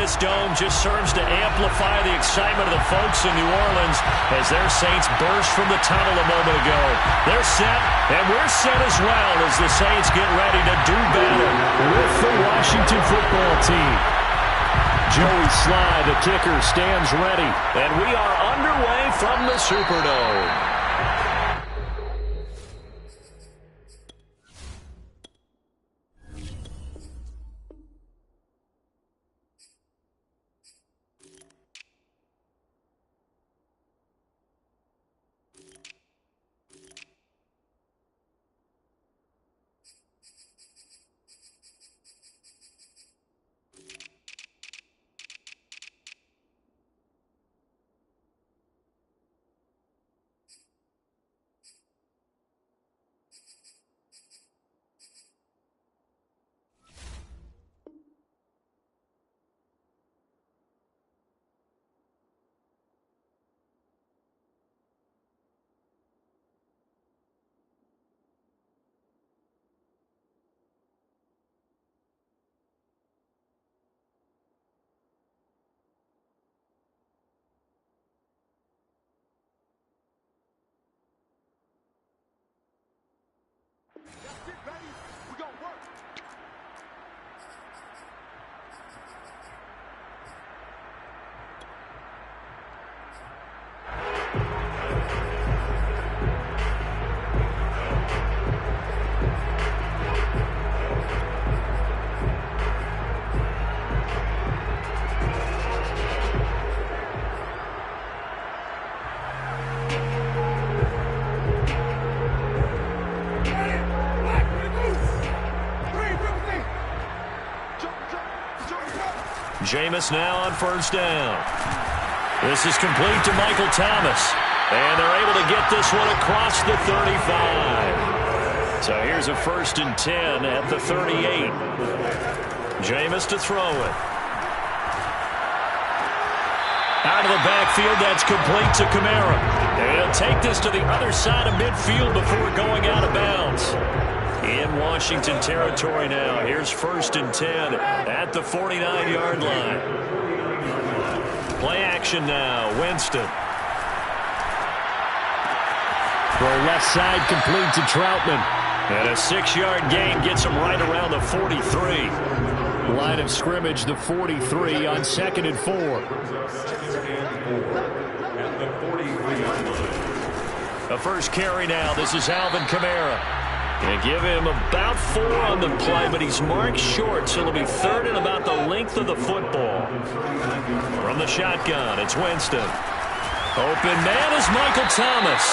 this dome just serves to amplify the excitement of the folks in New Orleans as their Saints burst from the tunnel a moment ago. They're set, and we're set as well as the Saints get ready to do battle with the Washington football team. Joey Sly, the kicker, stands ready, and we are underway from the Superdome. Jameis now on first down. This is complete to Michael Thomas. And they're able to get this one across the 35. So here's a 1st and 10 at the 38. Jameis to throw it. Out of the backfield, that's complete to Kamara. And he'll take this to the other side of midfield before going out of bounds. In Washington territory now. Here's 1st and 10 at the 49-yard line. Play action now. Winston. Throw left side complete to Troutman. And a 6-yard gain gets him right around the 43. Line of scrimmage, the 43 on 2nd and 4. The first carry now. This is Alvin Kamara. Going to give him about 4 on the play, but he's marked short, so it'll be 3rd and about the length of the football. From the shotgun, it's Winston. Open man is Michael Thomas.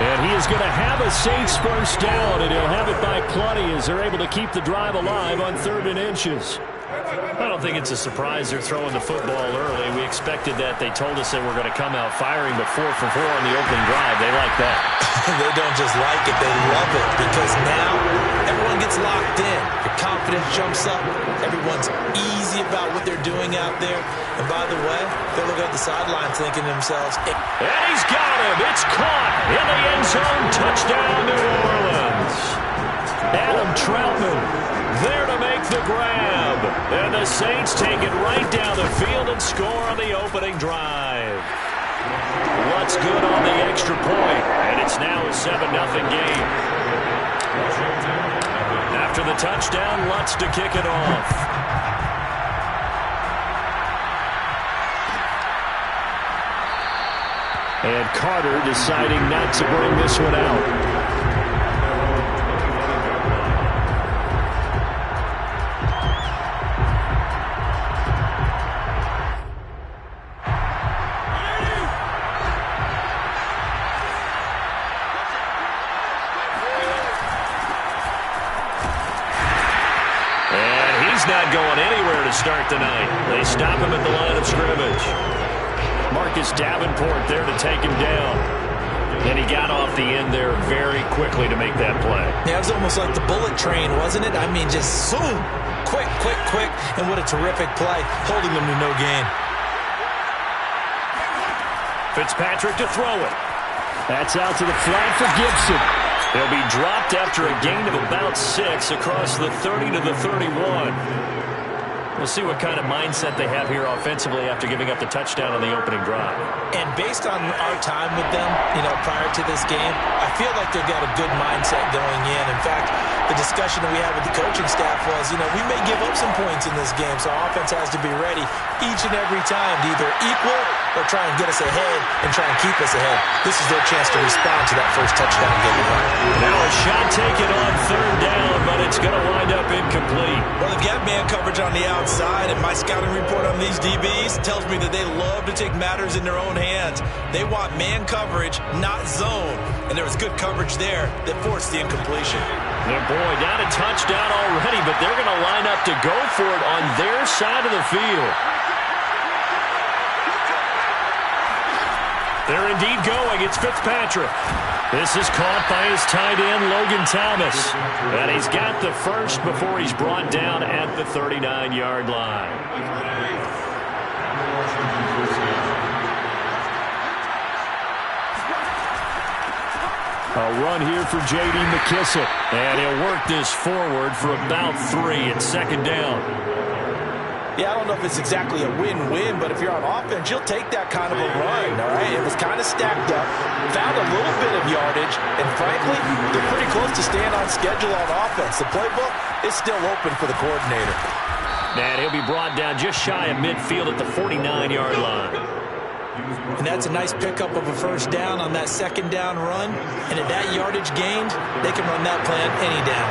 And he is going to have a Saints first down, and he'll have it by plenty as they're able to keep the drive alive on 3rd and inches. I don't think it's a surprise they're throwing the football early. We expected that. They told us they were going to come out firing, but 4 for 4 on the opening drive. They like that. They don't just like it, they love it, because now everyone gets locked in. Your confidence jumps up. Everyone's easy about what they're doing out there. And by the way, they look at the sideline thinking to themselves, and he's got him. It's caught in the end zone. Touchdown, New Orleans. Adam Troutman there to make the grab. And the Saints take it right down the field and score on the opening drive. What's good on the extra point? And it's now a 7-0 game. After the touchdown, Lutz to kick it off. And Carter deciding not to bring this one out. Not going anywhere to start the night. They stop him at the line of scrimmage. Marcus Davenport there to take him down. And he got off the end there very quickly to make that play. Yeah, it was almost like the bullet train, wasn't it? I mean, just zoom. Quick, quick, quick. And what a terrific play, holding them to no gain. Fitzpatrick to throw it. That's out to the flat for Gibson. He'll be dropped after a gain of about 6 across the 30 to the 31. We'll see what kind of mindset they have here offensively after giving up the touchdown on the opening drive. And based on our time with them, prior to this game, I feel like they've got a good mindset going in. In fact, the discussion that we had with the coaching staff was, we may give up some points in this game, so our offense has to be ready each and every time to either equal or try and get us ahead and try and keep us ahead. This is their chance to respond to that first touchdown getting run. Now a shot taken on third down, but it's going to wind up incomplete. Well, they've got man coverage on the outside, and my scouting report on these DBs tells me that they love to take matters in their own hands. They want man coverage, not zone. And there was good coverage there that forced the incompletion. And boy, not a touchdown already, but they're going to line up to go for it on their side of the field. They're indeed going. It's Fitzpatrick. This is caught by his tight end, Logan Thomas. And he's got the first before he's brought down at the 39-yard line. A run here for J.D. McKissick. And he'll work this forward for about 3 at second down. Yeah, I don't know if it's exactly a win-win, but if you're on offense, you'll take that kind of a run, all right? It was kind of stacked up, found a little bit of yardage, and frankly, they're pretty close to staying on schedule on offense. The playbook is still open for the coordinator. And he'll be brought down just shy of midfield at the 49-yard line. And that's a nice pickup of a first down on that second down run. And at that yardage gained, they can run that plan any down.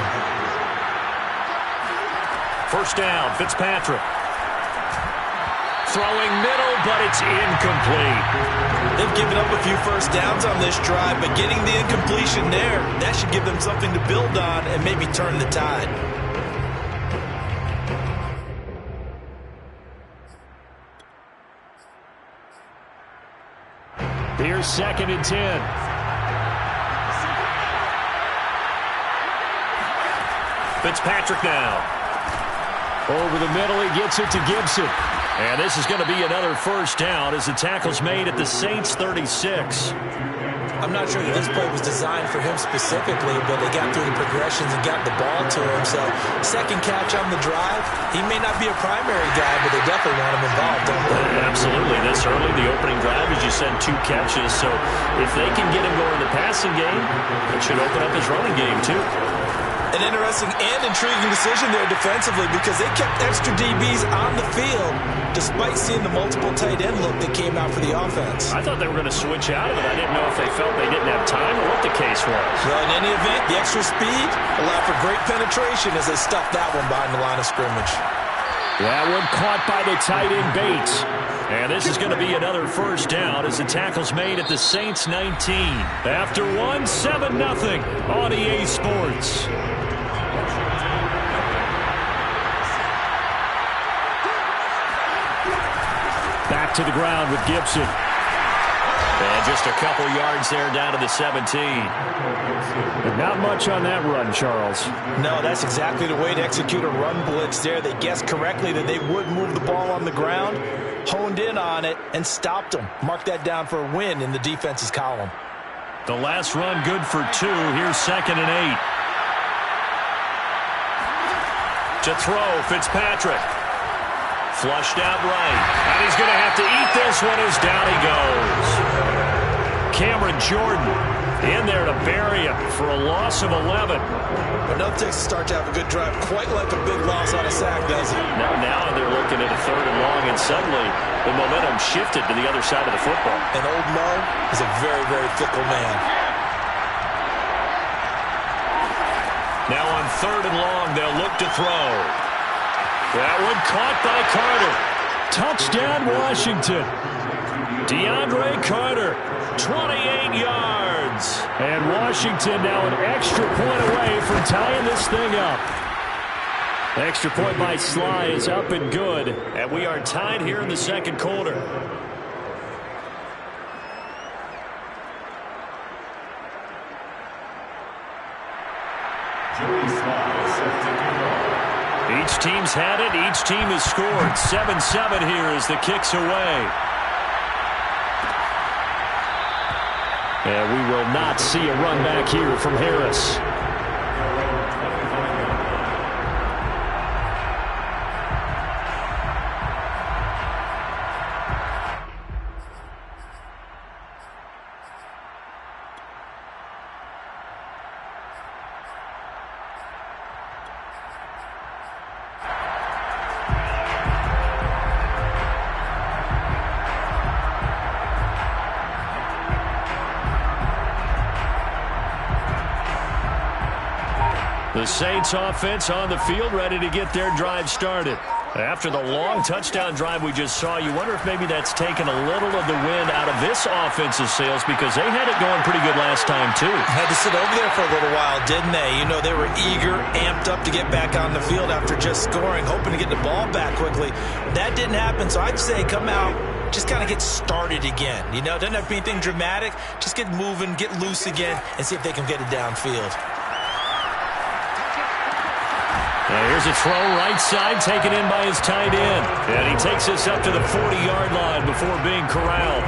First down, Fitzpatrick. Throwing middle, but it's incomplete. They've given up a few first downs on this drive, but getting the incompletion there, that should give them something to build on and maybe turn the tide. Here's 2nd and 10. Fitzpatrick now. Over the middle, he gets it to Gibson. And this is going to be another first down as the tackle's made at the Saints' 36. I'm not sure that this play was designed for him specifically, but they got through the progressions and got the ball to him. So, second catch on the drive. He may not be a primary guy, but they definitely want him involved, don't they? Absolutely. This early, the opening drive, as you said, 2 catches. So, if they can get him going in the passing game, it should open up his running game, too. An interesting and intriguing decision there defensively because they kept extra DBs on the field despite seeing the multiple tight end look that came out for the offense. I thought they were going to switch out of it. I didn't know if they felt they didn't have time or what the case was. Well, in any event, the extra speed allowed for great penetration as they stuffed that one behind the line of scrimmage. That one caught by the tight end Bates. And this is going to be another first down as the tackle's made at the Saints 19. After 1, 7-0 on EA Sports. Back to the ground with Gibson. And just a couple yards there down to the 17. But not much on that run, Charles. No, that's exactly the way to execute a run blitz there. They guessed correctly that they would move the ball on the ground, honed in on it, and stopped them. Mark that down for a win in the defense's column. The last run good for 2. Here's 2nd and 8. To throw, Fitzpatrick. Flushed out right. And he's going to have to eat this one as down he goes. Cameron Jordan in there to bury him for a loss of 11. But no takes to start to have a good drive, quite like a big loss on a sack, does it? Now they're looking at a 3rd and long, and suddenly the momentum shifted to the other side of the football. And old Mo is a very, very fickle man. Now on 3rd and long, they'll look to throw. That one caught by Carter. Touchdown, Washington. DeAndre Carter, 28 yards. And Washington now an extra point away from tying this thing up. Extra point by Sly is up and good. And we are tied here in the 2nd quarter. Each team's had it. Each team has scored. 7-7 here as the kick's away. And we will not see a run back here from Harris. The Saints offense on the field, ready to get their drive started. After the long touchdown drive we just saw, you wonder if maybe that's taken a little of the wind out of this offense's sails, because they had it going pretty good last time, too. Had to sit over there for a little while, didn't they? You know, they were eager, amped up to get back on the field after just scoring, hoping to get the ball back quickly. That didn't happen, so I'd say come out, just kind of get started again. You know, doesn't have to be anything dramatic. Just get moving, get loose again, and see if they can get it downfield. Now here's a throw right side, taken in by his tight end. And he takes us up to the 40-yard line before being corralled.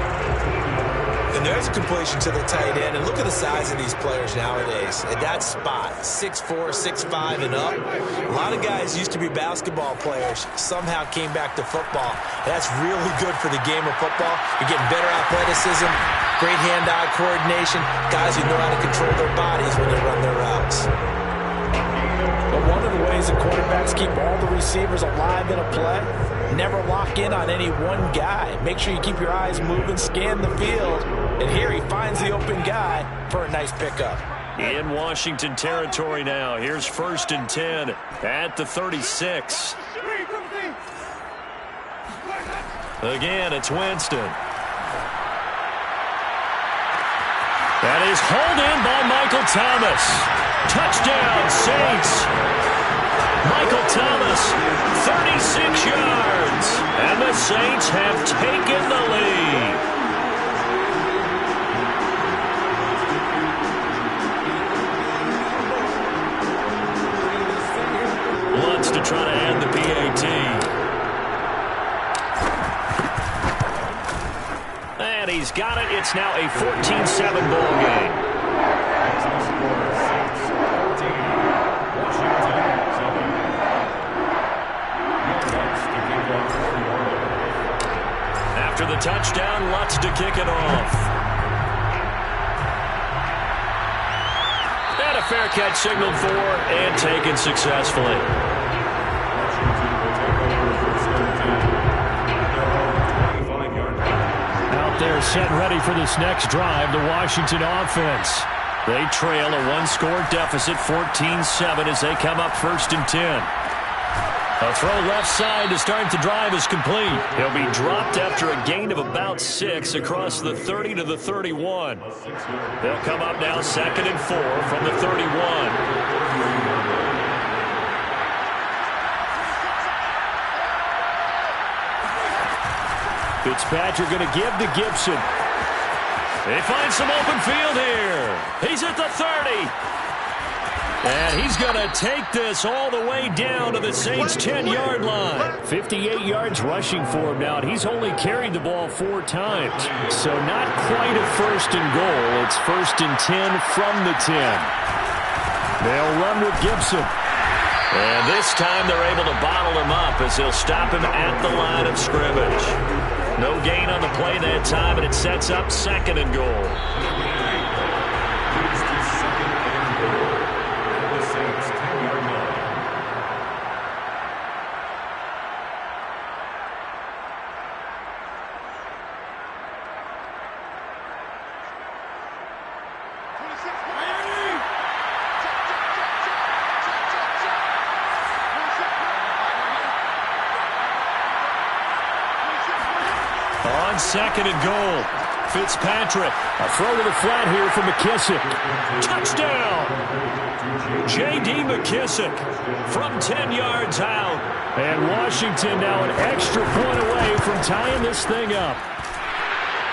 And there's a completion to the tight end. And look at the size of these players nowadays. At that spot, 6'4", 6'5", and up. A lot of guys used to be basketball players, somehow came back to football. That's really good for the game of football. You're getting better athleticism, great hand-eye coordination, guys who know how to control their bodies when they run their routes. But one of the ways that quarterbacks keep all the receivers alive in a play, never lock in on any one guy. Make sure you keep your eyes moving, scan the field. And here he finds the open guy for a nice pickup. In Washington territory now. Here's 1st and 10 at the 36. Again, it's Winston. That is hauled in by Michael Thomas. Touchdown, Saints. Michael Thomas, 36 yards. And the Saints have taken the lead. Lutz to try to end the PAT. And he's got it. It's now a 14-7 ball game. After the touchdown, Lutz to kick it off. And a fair catch signaled for and taken successfully. They're set ready for this next drive, the Washington offense. They trail a one-score deficit, 14-7, as they come up 1st and 10. A throw left side to start the drive is complete. He'll be dropped after a gain of about 6 across the 30 to the 31. They'll come up now 2nd and 4 from the 31. Fitzpatrick going to give to Gibson. They find some open field here. He's at the 30. And he's going to take this all the way down to the Saints' 10-yard line. 58 yards rushing for him now, and he's only carried the ball 4 times. So not quite a 1st and goal. It's 1st and 10 from the 10. They'll run with Gibson. And this time they're able to bottle him up as they'll stop him at the line of scrimmage. No gain on the play that time, and it sets up 2nd and goal. On 2nd and goal, Fitzpatrick. A throw to the flat here for McKissick. Touchdown! J.D. McKissick from 10 yards out. And Washington now an extra point away from tying this thing up.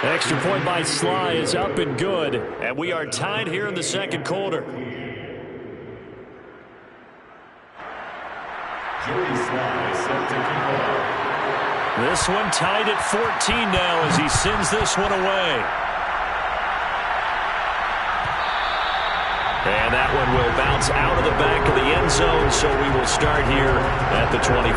Extra point by Sly is up and good. And we are tied here in the 2nd quarter. This one tied at 14 now as he sends this one away. And that one will bounce out of the back of the end zone, so we will start here at the 25.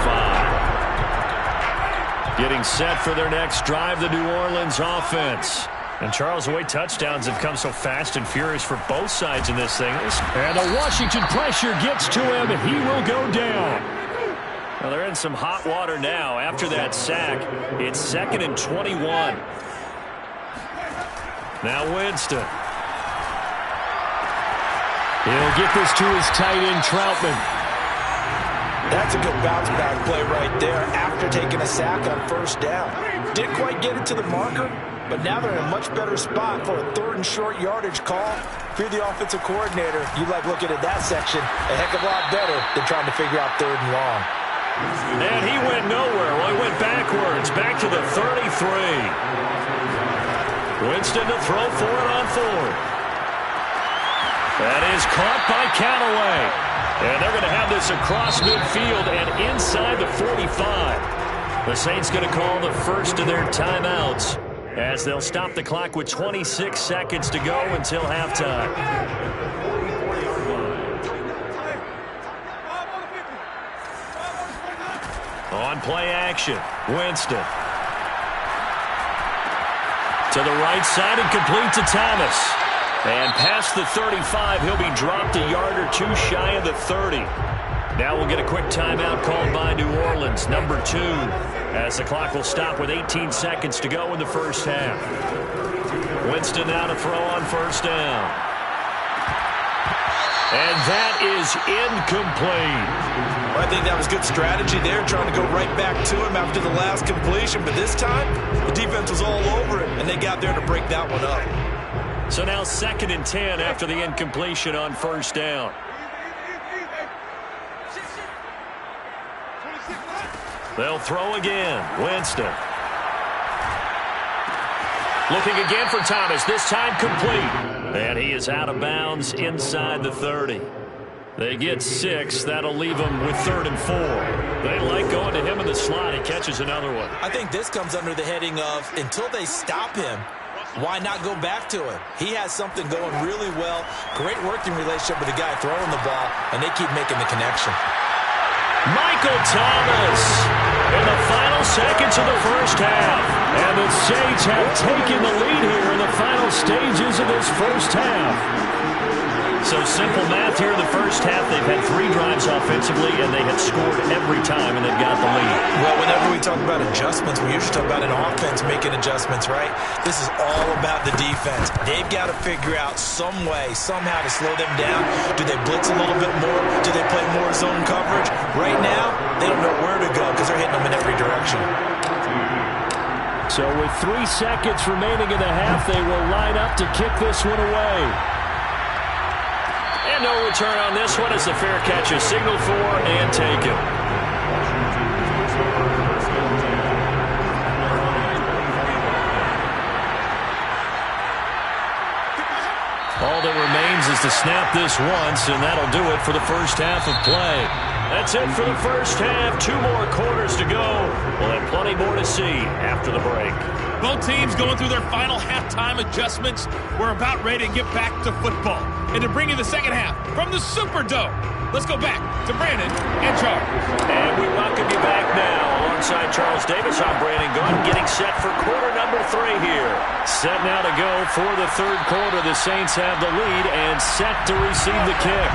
Getting set for their next drive, the New Orleans offense. And Charles, the way touchdowns have come so fast and furious for both sides in this thing. And the Washington pressure gets to him, and he will go down. Well, they're in some hot water now. After that sack, it's 2nd and 21. Now Winston. He'll get this to his tight end, Troutman. That's a good bounce-back play right there after taking a sack on first down. Didn't quite get it to the marker, but now they're in a much better spot for a 3rd and short yardage call. If you're the offensive coordinator, you like looking at that section a heck of a lot better than trying to figure out 3rd and long. And he went nowhere. Well, he went backwards, back to the 33. Winston to throw for it on 4th. That is caught by Callaway. And they're going to have this across midfield and inside the 45. The Saints going to call the first of their timeouts as they'll stop the clock with 26 seconds to go until halftime. On play action, Winston. To the right side and complete to Thomas. And past the 35, he'll be dropped a yard or 2 shy of the 30. Now we'll get a quick timeout called by New Orleans, number 2, as the clock will stop with 18 seconds to go in the first half. Winston now to throw on first down. And that is incomplete. Well, I think that was good strategy there, trying to go right back to him after the last completion. But this time, the defense was all over it, and they got there to break that one up. So now 2nd and 10 after the incompletion on first down. They'll throw again. Winston. Looking again for Thomas, this time complete. And he is out of bounds inside the 30. They get 6. That'll leave them with 3rd and 4. They like going to him in the slot. He catches another one. I think this comes under the heading of until they stop him, why not go back to him? He has something going really well. Great working relationship with the guy throwing the ball, and they keep making the connection. Michael Thomas in the final seconds of the first half. And the Saints have taken the lead here in the final stages of this first half. So simple math here in the first half. They've had 3 drives offensively, and they have scored every time, and they've got the lead. Well, whenever we talk about adjustments, we usually talk about an offense making adjustments, right? This is all about the defense. They've got to figure out some way, somehow to slow them down. Do they blitz a little bit more? Do they play more zone coverage? Right now, they don't know where to go because they're hitting them in every direction. So with 3 seconds remaining in the half, they will line up to kick this one away. And no return on this one as the fair catch is signaled for and taken. All that remains is to snap this once, and that'll do it for the first half of play. That's it for the first half. 2 more quarters to go. We'll have plenty more to see after the break. Both teams going through their final halftime adjustments. We're about ready to get back to football. And to bring you the second half from the Superdome, let's go back to Brandon and Charles. And we welcome you back now. Alongside Charles Davis, I'm Brandon Gunn, getting set for quarter number 3 here. Set now to go for the 3rd quarter. The Saints have the lead and set to receive the kick.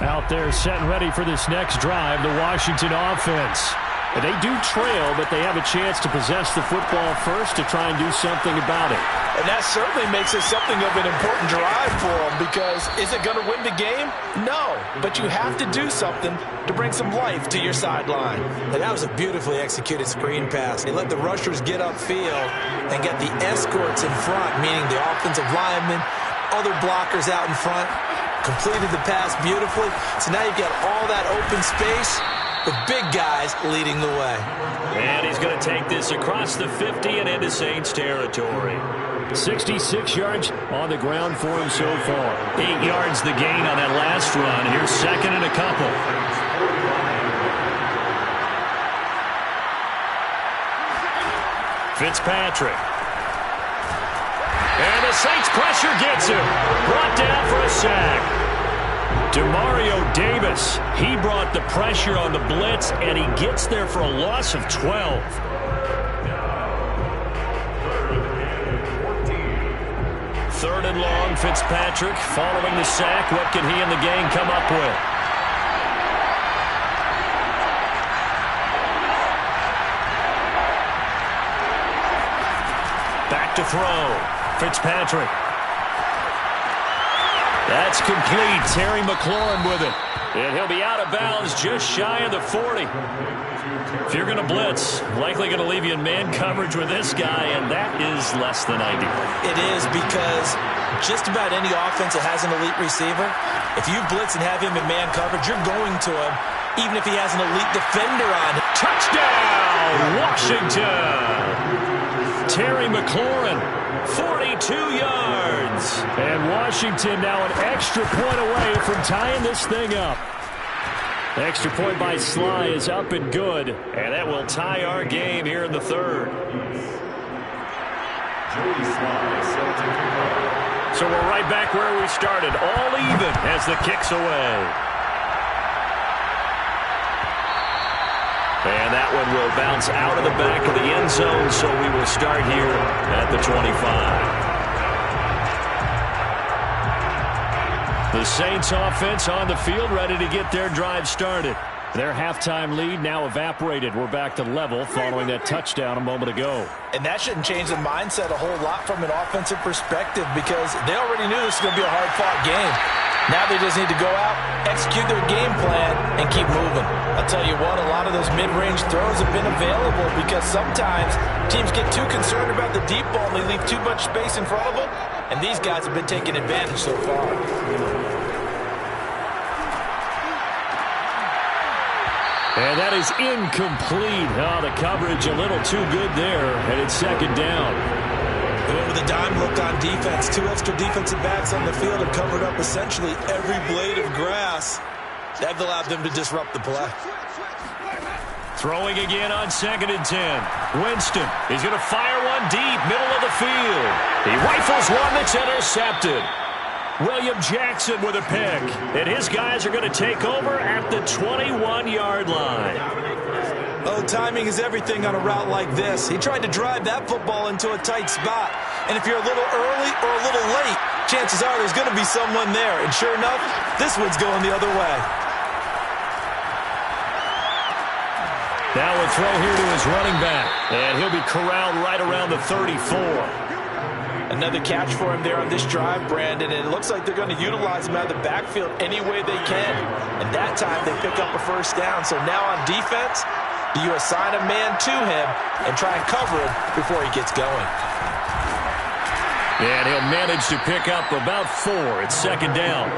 Out there set and ready for this next drive, the Washington offense. They do trail, but they have a chance to possess the football first to try and do something about it. And that certainly makes it something of an important drive for them, because is it going to win the game? No, but you have to do something to bring some life to your sideline. And that was a beautifully executed screen pass. They let the rushers get upfield and get the escorts in front, meaning the offensive linemen, other blockers out in front. Completed the pass beautifully. So now you've got all that open space with big guys leading the way. And he's going to take this across the 50 and into Saints territory. 66 yards on the ground for him so far. 8 yards the gain on that last run. Here's 2nd and a couple. Fitzpatrick. And the Saints pressure gets him. Brought down for a sack. Demario Davis, he brought the pressure on the blitz, and he gets there for a loss of 12. 3rd and long Ryan Fitzpatrick following the sack. What can he and the gang come up with? Back to throw. Fitzpatrick. That's complete. Terry McLaurin with it. And he'll be out of bounds just shy of the 40. If you're going to blitz, likely going to leave you in man coverage with this guy, and that is less than ideal. It is, because just about any offense that has an elite receiver, if you blitz and have him in man coverage, you're going to him, even if he has an elite defender on him. Touchdown, Washington! Terry McLaurin, 42 yards. And Washington now an extra point away from tying this thing up. Extra point by Sly is up and good. And that will tie our game here in the third. So we're right back where we started. All even as the kick's away. And that one will bounce out of the back of the end zone, so we will start here at the 25. The Saints offense on the field, ready to get their drive started. Their halftime lead now evaporated. We're back to level following that touchdown a moment ago. And that shouldn't change the mindset a whole lot from an offensive perspective, because they already knew this was going to be a hard-fought game. Now they just need to go out, execute their game plan, and keep moving. I'll tell you what, a lot of those mid-range throws have been available, because sometimes teams get too concerned about the deep ball and they leave too much space in front of them, and these guys have been taking advantage so far. And that is incomplete. Oh, the coverage a little too good there, and it's second down. With a dime look on defense, two extra defensive backs on the field have covered up essentially every blade of grass. That allowed them to disrupt the play. Throwing again on 2nd and 10. Winston, he's going to fire one deep, middle of the field. He rifles one that's intercepted. William Jackson with a pick. And his guys are going to take over at the 21-yard line. Oh, timing is everything on a route like this. He tried to drive that football into a tight spot. And if you're a little early or a little late, chances are there's going to be someone there. And sure enough, this one's going the other way. Now a throw here to his running back. And he'll be corralled right around the 34. Another catch for him there on this drive, Brandon, and it looks like they're going to utilize him out of the backfield any way they can. And that time they pick up a first down. So now on defense, do you assign a man to him and try and cover him before he gets going? And he'll manage to pick up about 4. It's second down.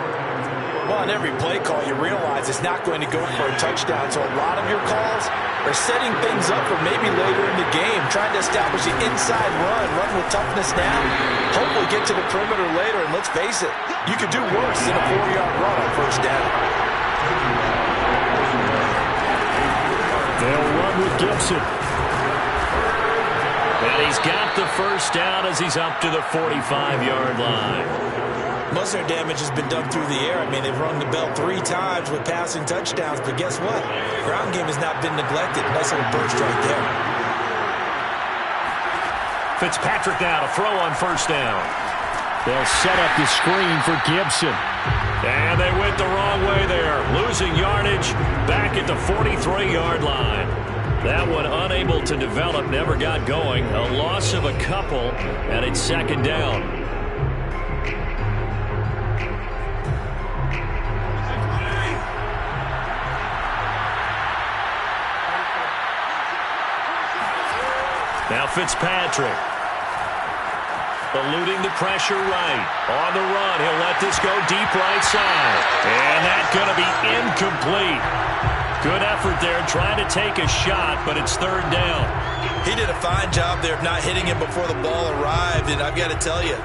Well, on every play call, you realize it's not going to go for a touchdown. So a lot of your calls are setting things up for maybe later in the game, trying to establish the inside run with toughness now, hopefully get to the perimeter later. And let's face it, you could do worse than a 4-yard run on first down. They'll run with Gibson. And he's got the first down as he's up to the 45-yard line. Most of their damage has been done through the air. I mean, they've rung the bell 3 times with passing touchdowns, but guess what? Ground game has not been neglected. Nice little burst right there. Fitzpatrick now to throw on first down. They'll set up the screen for Gibson. And they went the wrong way there. Losing yardage back at the 43-yard line. That one unable to develop, never got going. A loss of a couple, and it's second down. Now Fitzpatrick. Eluding the pressure right. On the run, he'll let this go deep right side. And that's going to be incomplete. Good effort there trying to take a shot, but it's third down. He did a fine job there of not hitting him before the ball arrived, and I've got to tell you,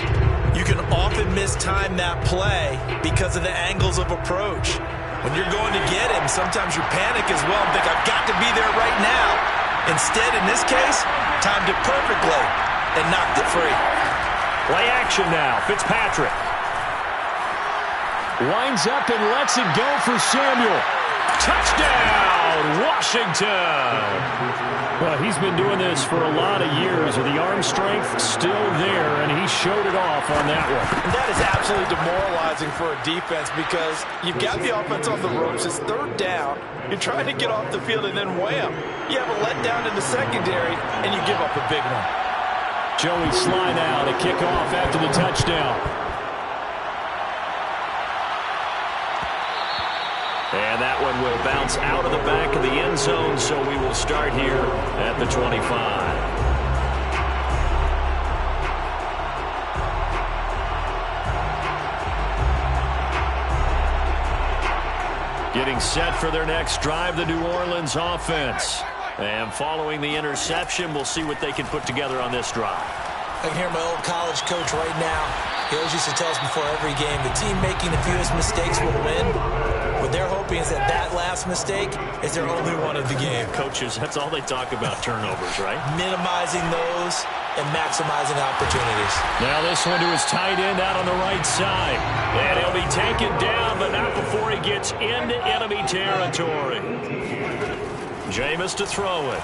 you can often mistime that play because of the angles of approach. When you're going to get him, sometimes you panic as well and think, I've got to be there right now. Instead, in this case, timed it perfectly and knocked it free. Play action now. Fitzpatrick winds up and lets it go for Samuel. Touchdown, Washington. Well, he's been doing this for a lot of years with the arm strength still there, and he showed it off on that one. And that is absolutely demoralizing for a defense because you've got the offense on the ropes. It's third down. You're trying to get off the field, and then wham, you have a letdown in the secondary, and you give up a big one. Joey Slye now to kick off after the touchdown. And that one will bounce out of the back of the end zone, so we will start here at the 25. Getting set for their next drive, the New Orleans offense. And following the interception, we'll see what they can put together on this drive. I can hear my old college coach right now. He always used to tell us before every game, the team making the fewest mistakes will win. What they're hoping is that that last mistake is their only one of the game. Coaches, that's all they talk about, turnovers, right? Minimizing those and maximizing opportunities. Now this one to his tight end out on the right side. And he'll be taken down, but not before he gets into enemy territory. Jameis to throw it.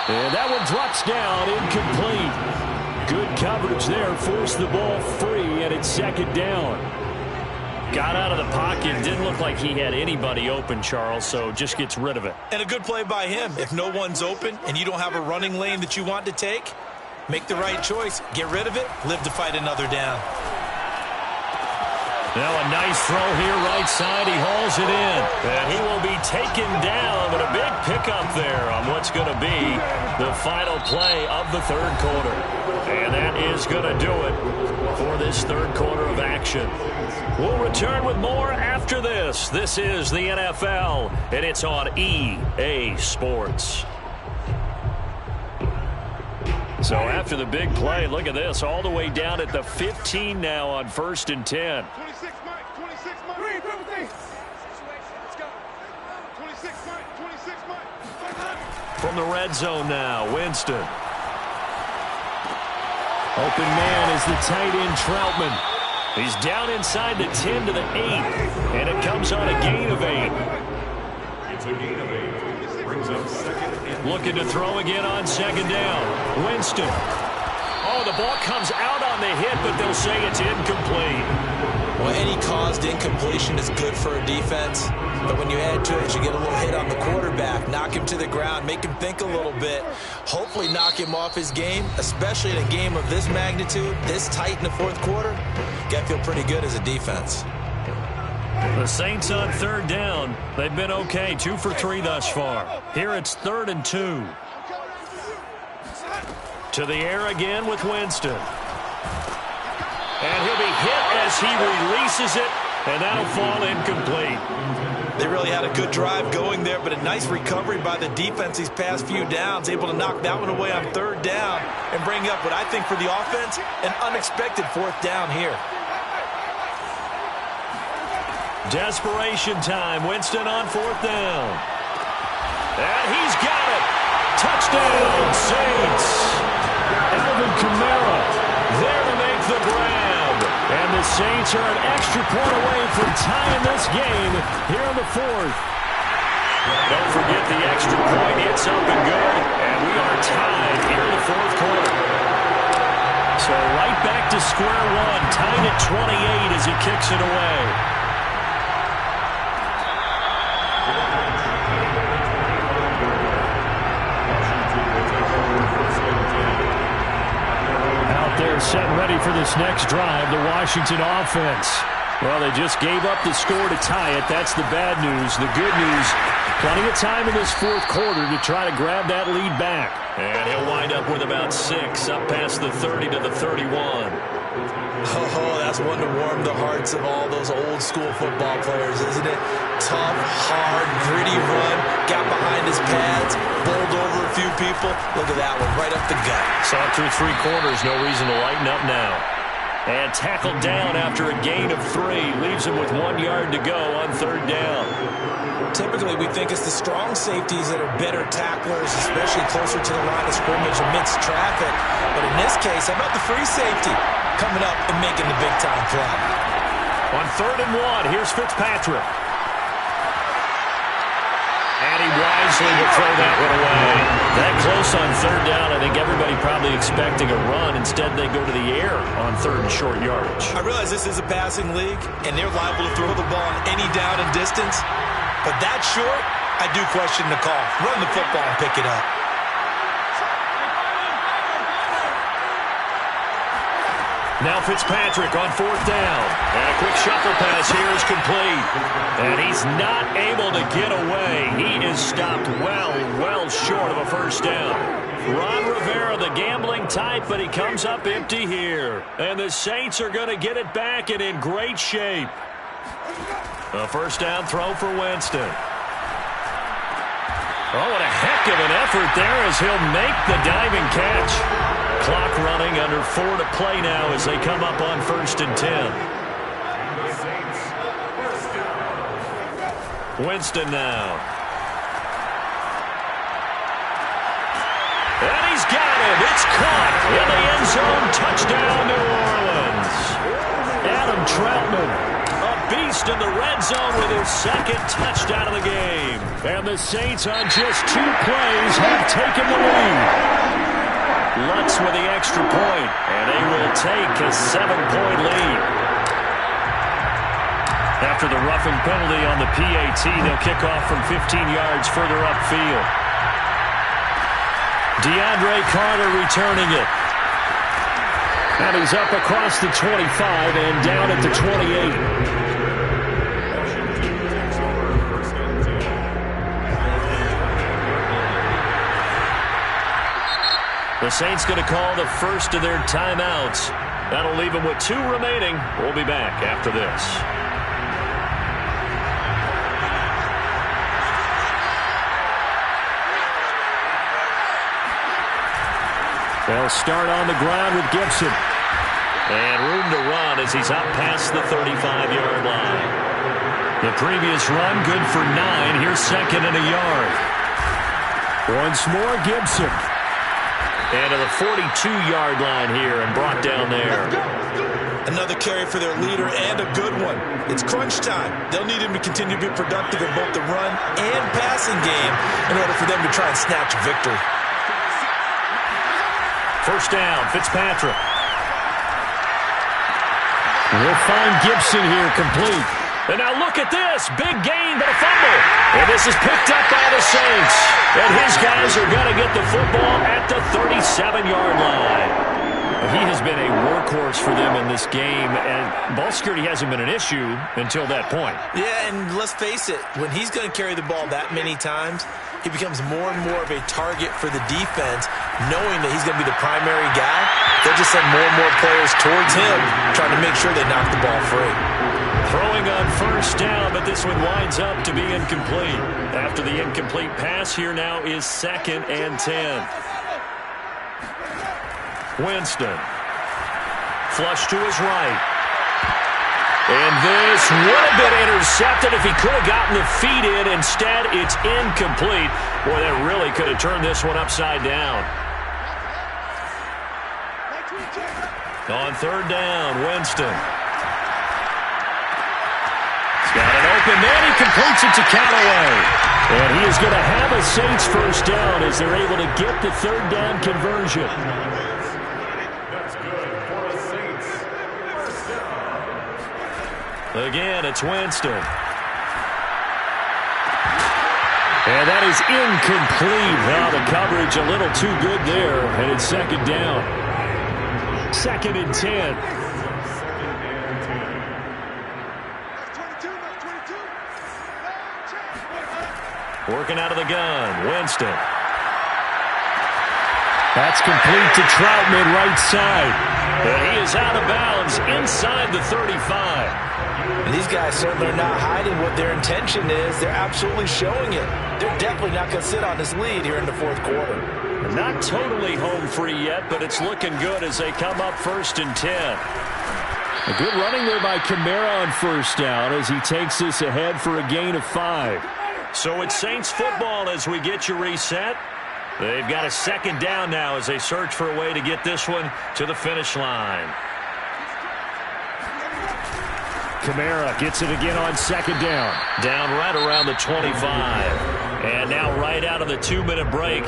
And that one drops down, incomplete. Good coverage there, forced the ball free, and it's second down. Got out of the pocket, didn't look like he had anybody open, Charles, so just gets rid of it. And a good play by him. If no one's open and you don't have a running lane that you want to take, make the right choice. Get rid of it, live to fight another down. Now a nice throw here, right side. He hauls it in. And he will be taken down, but a big pickup there on what's going to be the final play of the third quarter. And that is going to do it for this third quarter of action. We'll return with more after this. This is the NFL, and it's on EA Sports. So after the big play, look at this, all the way down at the 15 now on 1st and 10. 26, Mike. 26, Mike. Let's go. 26, Mike. 26, Mike. From the red zone now, Winston. Open man is the tight end, Troutman. He's down inside the 10 to the 8, and it comes on a gain of 8. It's a gain of 8. Brings up second and Looking to throw again on second down. Winston. Oh, the ball comes out on the hit, but they'll say it's incomplete. Well, any caused incompletion is good for a defense. But when you add to it, you get a little hit on the quarterback, knock him to the ground, make him think a little bit, hopefully knock him off his game, especially in a game of this magnitude, this tight in the fourth quarter. Got to feel pretty good as a defense. The Saints on third down. They've been okay, 2 for 3 thus far. Here it's 3rd and 2. To the air again with Winston. And he'll be hit as he releases it, and that'll fall incomplete. They really had a good drive going there, but a nice recovery by the defense these past few downs, able to knock that one away on third down and bring up what I think for the offense, an unexpected fourth down here. Desperation time. Winston on 4th down. And he's got it. Touchdown, Saints. Alvin Kamara there to make the grab. And the Saints are an extra point away from tying this game here in the 4th. Don't forget the extra point. It's up and good. And we are tied here in the 4th quarter. So right back to square one. Tied at 28 as he kicks it away. They're set ready for this next drive, the Washington offense. Well, they just gave up the score to tie it. That's the bad news. The good news, plenty of time in this 4th quarter to try to grab that lead back. And he'll wind up with about 6, up past the 30 to the 31. Oh, that's one to warm the hearts of all those old school football players, isn't it? Tough, hard, gritty run, got behind his pads, bowled over a few people. Look at that one, right up the gut. Saw it through 3 quarters, no reason to lighten up now. And tackled down after a gain of 3, leaves him with 1 yard to go on third down. Typically, we think it's the strong safeties that are better tacklers, especially closer to the line of scrimmage amidst traffic. But in this case, how about the free safety coming up and making the big-time play? On 3rd and 1, here's Fitzpatrick. And he wisely will throw that one away. That close on third down. I think everybody probably expecting a run. Instead, they go to the air on third and short yardage. I realize this is a passing league, and they're liable to throw the ball on any down and distance. But that short, I do question the call. Run the football and pick it up. Now Fitzpatrick on fourth down. And a quick shuffle pass here is complete. And he's not able to get away. He is stopped well short of a first down. Ron Rivera, the gambling type, but he comes up empty here. And the Saints are going to get it back and in great shape. A first down throw for Winston. Oh, what a heck of an effort there as he'll make the diving catch. Clock running, under 4 to play now as they come up on 1st and 10. Winston now. And he's got it. It's caught in the end zone. Touchdown, New Orleans. Adam Troutman, a beast in the red zone with his second touchdown of the game. And the Saints on just 2 plays have taken the lead. Lutz with the extra point, and they will take a 7-point lead. After the roughing penalty on the PAT, they'll kick off from 15 yards further upfield. DeAndre Carter returning it. And he's up across the 25 and down at the 28. The Saints going to call the first of their timeouts. That'll leave them with 2 remaining. We'll be back after this. They'll start on the ground with Gibson. And room to run as he's up past the 35-yard line. The previous run good for 9. Here's 2nd and a yard. Once more, Gibson. And to the 42-yard line here and brought down there. Another carry for their leader and a good one. It's crunch time. They'll need him to continue to be productive in both the run and passing game in order for them to try and snatch a victory. First down, Fitzpatrick. We'll find Gibson here complete. And now look at this. Big gain, but a fumble. And this is picked up by the Saints. And his guys are going to get the football at the 37-yard line. He has been a workhorse for them in this game, and ball security hasn't been an issue until that point. Yeah, and let's face it, when he's going to carry the ball that many times, he becomes more and more of a target for the defense, knowing that he's going to be the primary guy. They'll just send more and more players towards him, trying to make sure they knock the ball free. Throwing on first down, but this one winds up to be incomplete. After the incomplete pass, here now is 2nd and 10. Winston. Flush to his right. And this would have been intercepted if he could have gotten the feet in. Instead, it's incomplete. Boy, that really could have turned this one upside down. On third down, Winston. He's got it open. Then he completes it to Callaway. And he is going to have a Saints first down as they're able to get the third down conversion. Again, it's Winston. And that is incomplete. Now the coverage a little too good there, and it's 2nd down. 2nd and 10. Working out of the gun, Winston. That's complete to Troutman, right side. And he is out of bounds inside the 35. And these guys certainly are not hiding what their intention is. They're absolutely showing it. They're definitely not going to sit on this lead here in the 4th quarter. Not totally home free yet, but it's looking good as they come up 1st and 10. A good running there by Kamara on first down as he takes this ahead for a gain of 5. So it's Saints football as we get you reset. They've got a 2nd down now as they search for a way to get this one to the finish line. Kamara gets it again on 2nd down. Down right around the 25. And now right out of the 2-minute break,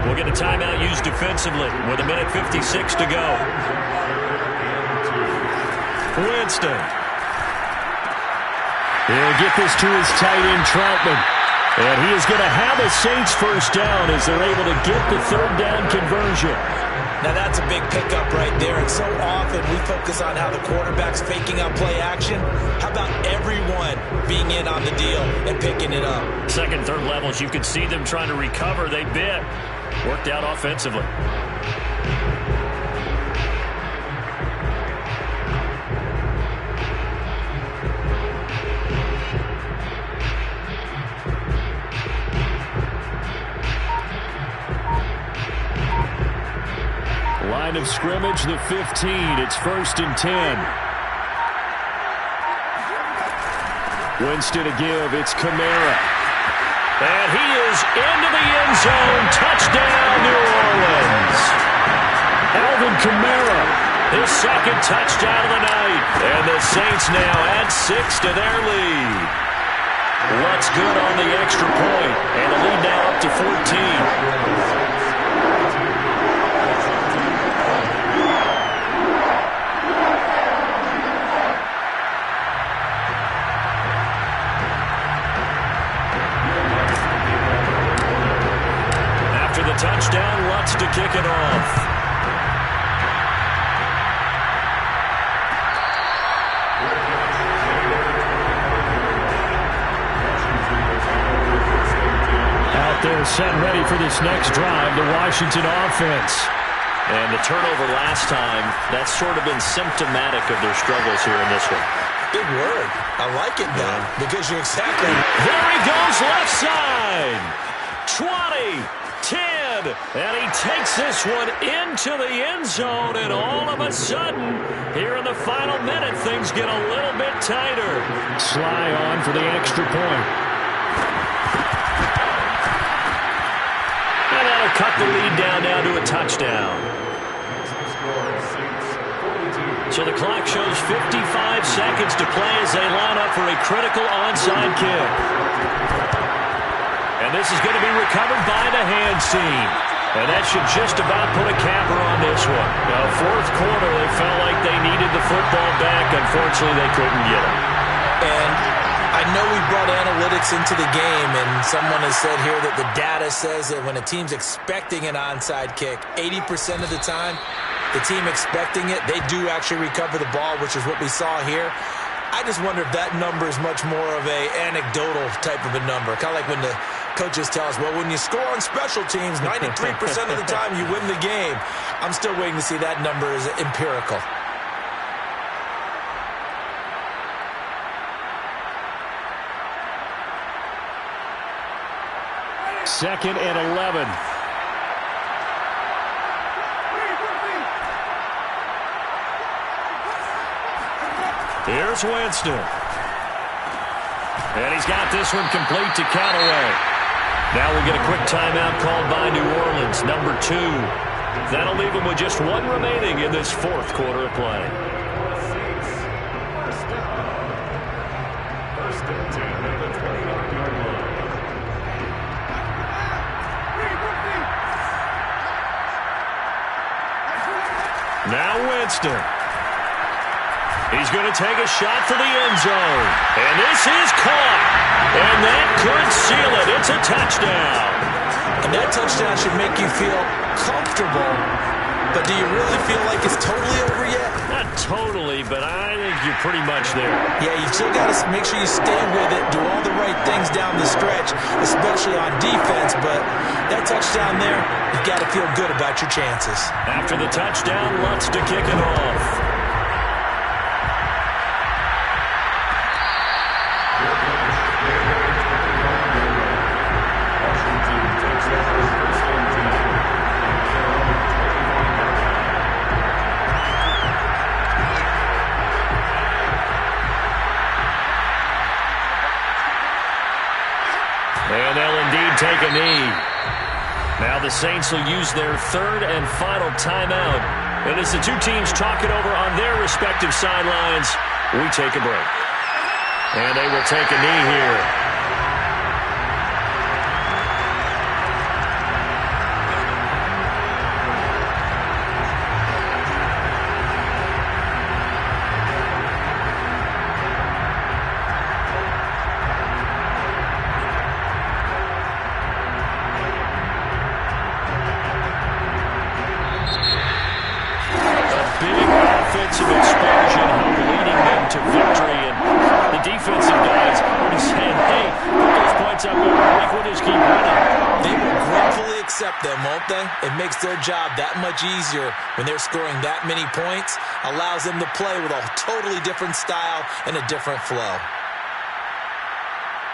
we'll get a timeout used defensively with 1:56 to go. Winston. He'll get this to his tight end, Troutman. And he is going to have a Saints first down as they're able to get the third down conversion. Now that's a big pickup right there, and so often we focus on how the quarterback's faking out play action. How about everyone being in on the deal and picking it up? Second, third levels, you could see them trying to recover. They bit. Worked out offensively. Line of scrimmage, the 15. It's 1st and 10. Winston to give. It's Kamara. And he is into the end zone. Touchdown, New Orleans. Alvin Kamara, his second touchdown of the night. And the Saints now add 6 to their lead. What's good on the extra point. And the lead now up to 14. Touchdown, Lutz to kick it off. Out there set ready for this next drive, the Washington offense. And the turnover last time, that's sort of been symptomatic of their struggles here in this one. Big word. I like it, though, because you're exactly... There he goes, left side. 20. 10, and he takes this one into the end zone, and all of a sudden, here in the final minute, things get a little bit tighter. Sly on for the extra point. And that'll cut the lead down now to a touchdown. So the clock shows 55 seconds to play as they line up for a critical onside kick. And this is going to be recovered by the hands team. And that should just about put a capper on this one. Now, fourth quarter, they felt like they needed the football back. Unfortunately, they couldn't get it. And I know we brought analytics into the game, and someone has said here that the data says that when a team's expecting an onside kick, 80% of the time, the team expecting it, they do actually recover the ball, which is what we saw here. I just wonder if that number is much more of a anecdotal type of a number. Kind of like when the coaches tell us, well, when you score on special teams, 93% of the time you win the game. I'm still waiting to see that number is empirical. Second and 11. Here's Winston. And he's got this one complete to Callaway. Now we'll get a quick timeout called by New Orleans, number 2. That'll leave them with just one remaining in this fourth quarter of play. First and 10 at the 29-yard line. Now Winston. He's going to take a shot for the end zone. And this is caught. And that could seal it. It's a touchdown. And that touchdown should make you feel comfortable. But do you really feel like it's totally over yet? Not totally, but I think you're pretty much there. Yeah, you've still got to make sure you stay with it, do all the right things down the stretch, especially on defense. But that touchdown there, you've got to feel good about your chances. After the touchdown, Lutz to kick it off. And they'll indeed take a knee. Now the Saints will use their third and final timeout. And as the two teams talk it over on their respective sidelines, we take a break. And they will take a knee here. they'll just keep winning. They will gratefully accept them, won't they? It makes their job that much easier when they're scoring that many points, allows them to play with a totally different style and a different flow.